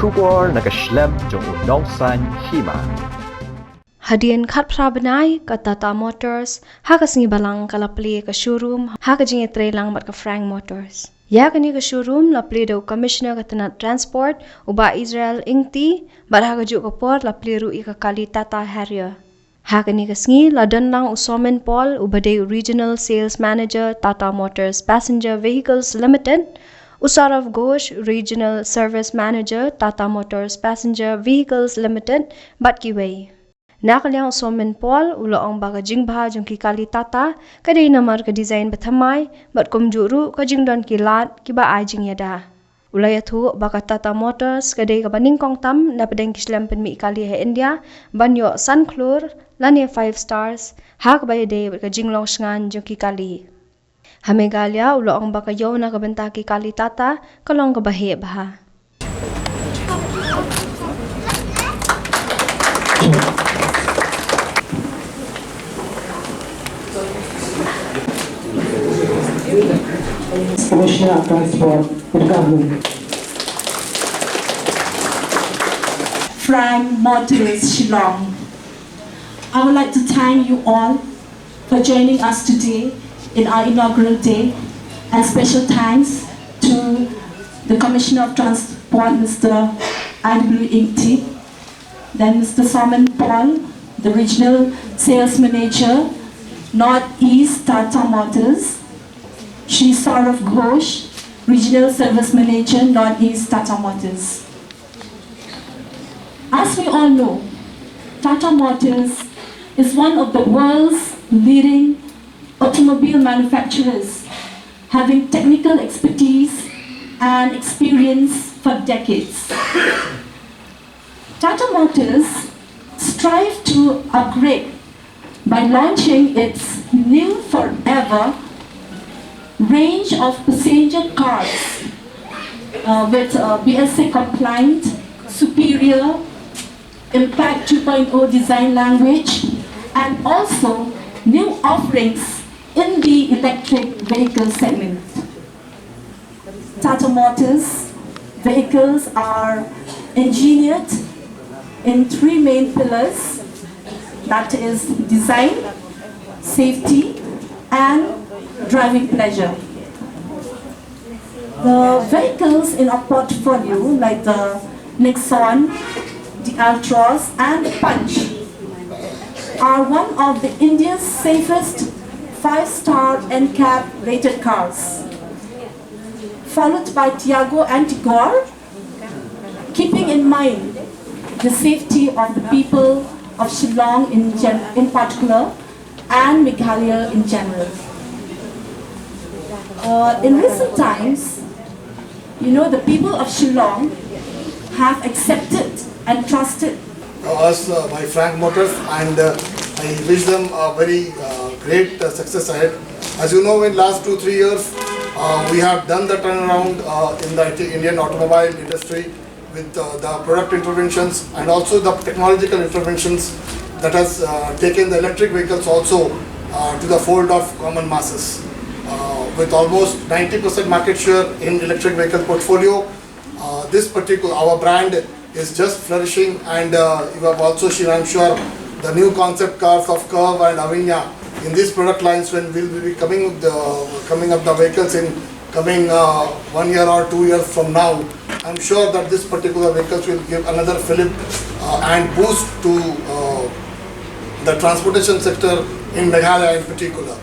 Shubor nakaslem jong unongsan Hima. Hadian khat prabanai ka Tata Motors, ha ka singi balang ka lapli ka showroom, ha ka jingi tre lang mat ka Frank Motors. Ya kani ka showroom lapli do commissioner ka tanat transport uba Israel ingti, bar ha ka juk ka por lapli ru ka kali Tata Harrier. Ha kani ka singi ladan lang usomen Paul uba de regional sales manager Tata Motors Passenger Vehicles Limited. Usarav Ghosh, Regional Service Manager, Tata Motors Passenger Vehicles Limited, Batkiway. Nakaliang Somen Paul, uloong baga jingba jong kikali Tata, kadai namar ka design bathamai, bat kumjuru ka jingdon kilat, kiba ajing yada. Ulayatu baka Tata Motors, kadai ka baning kong tam, napadeng kislam penmi ikali he India, banyo Sunklur, lani 5 stars, hak bayade ka jinglong sngan jong kikali. Hamegalia uloong baka yaw na kabenta ki kali Tata kalong kabahe baha. Commissioner of Transport, good government. Frank Motors Shillong. I would like to thank you all for joining us today in our inaugural day, and special thanks to the Commissioner of Transport, Mr. I.W. Ingti, then Mr. Somen Paul, the Regional Sales Manager, Northeast Tata Motors, Shri Saurav Ghosh, Regional Service Manager, Northeast Tata Motors. As we all know, Tata Motors is one of the world's leading automobile manufacturers, having technical expertise and experience for decades. Tata Motors strive to upgrade by launching its new forever range of passenger cars with BSA compliant, superior, Impact 2.0 design language, and also new offerings in the electric vehicle segment. Tata Motors vehicles are engineered in 3 main pillars, that is design, safety, and driving pleasure. The vehicles in our portfolio, like the Nexon, the Altroz, and the Punch, are one of the India's safest 5-star NCAP rated cars, followed by Tiago and Tigor, keeping in mind the safety of the people of Shillong in particular and Meghalaya in general. In recent times, the people of Shillong have accepted and trusted us by Frank Motors, and I wish them a very great success ahead. As you know, in last 2-3 years, we have done the turnaround in the Indian automobile industry with the product interventions and also the technological interventions that has taken the electric vehicles also to the fold of common masses. With almost 90% market share in electric vehicle portfolio, our brand is just flourishing, and you have also seen, I'm sure, the new concept cars of Curve and Avinya in these product lines when we'll be coming up the vehicles in coming 1 year or 2 years from now. I'm sure that this particular vehicles will give another fillip and boost to the transportation sector in Meghalaya in particular.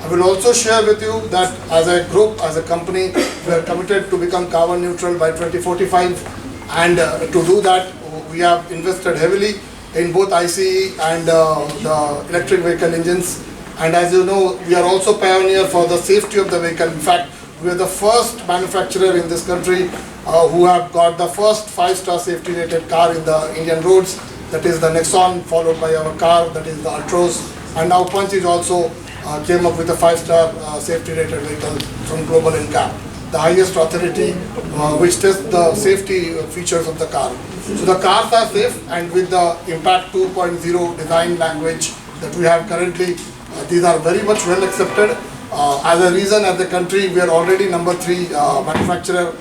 I will also share with you that as a group, as a company, we are committed to become carbon neutral by 2045. And to do that, we have invested heavily in both ICE and the electric vehicle engines. And as you know, we are also pioneer for the safety of the vehicle. In fact, we are the first manufacturer in this country who have got the first 5-star safety rated car in the Indian roads. That is the Nexon, followed by our car, that is the Altroz. And now Punch is also came up with a 5-star safety rated vehicle from Global NCAP, the highest authority which tests the safety features of the car. So the cars are safe, and with the Impact 2.0 design language that we have currently, these are very much well accepted. As a reason, as a country, we are already number 3 manufacturer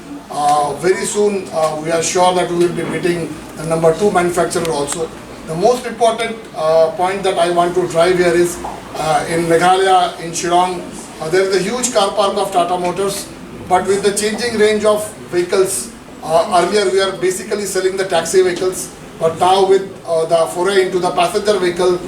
very soon we are sure that we will be meeting the number 2 manufacturer also. The most important point that I want to drive here is in Meghalaya, in Shillong, there is a huge car park of Tata Motors, but with the changing range of vehicles, earlier we are basically selling the taxi vehicles, but now with the foray into the passenger vehicle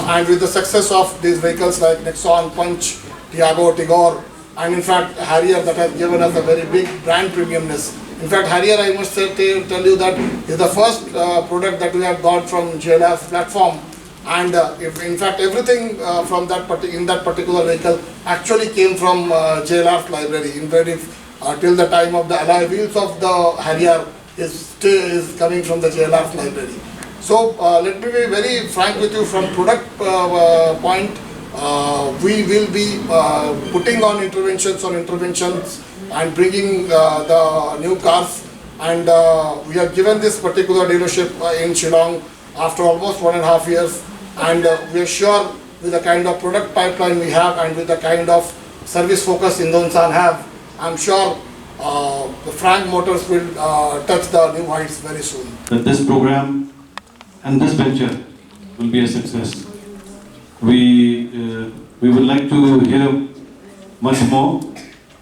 and with the success of these vehicles like Nexon, Punch, Tiago, Tigor, and in fact Harrier, that has given us a very big brand premiumness. In fact, Harrier, I must say, tell you that is the first product that we have got from JLR's platform, and if in fact everything from in that particular vehicle actually came from JLR's library. In fact, till the time of the alloy wheels of the Harrier is coming from the JLR's library. So let me be very frank with you from product point. We will be putting on interventions and bringing the new cars, and we have given this particular dealership in Shillong after almost 1.5 years, and we are sure with the kind of product pipeline we have and with the kind of service focus Indonsan have, I'm sure the Frank Motors will touch the new heights very soon. That this program and this venture will be a success. We would like to hear much more,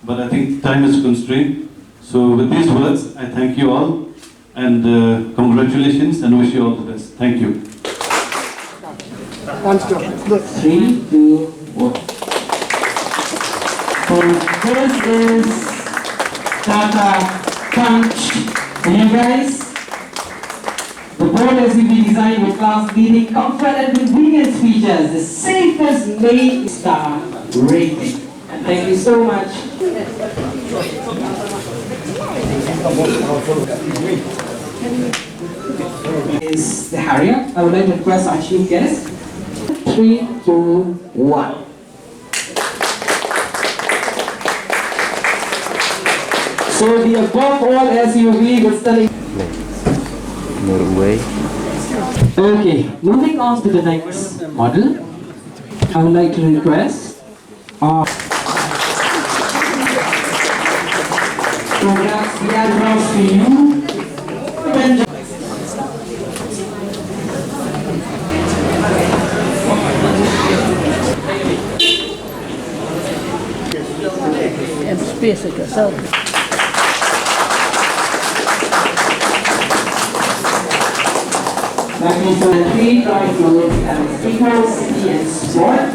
but I think time is constrained. So with these words, I thank you all, and congratulations, and wish you all the best. Thank you. 3, 2, 1. So first is Tata Punch. For you guys, the board SUV designed with class-leading comfort and convenience features, the safest made star rating. And thank you so much. Is the Harrier. I would like to request our chief guest. 3, 2, 1. So the above all SUV was selling. Norway. Okay, moving on to the next model. I would like to request our products we have brought to you. That means the 3 drive modes and Eco, City and Sport.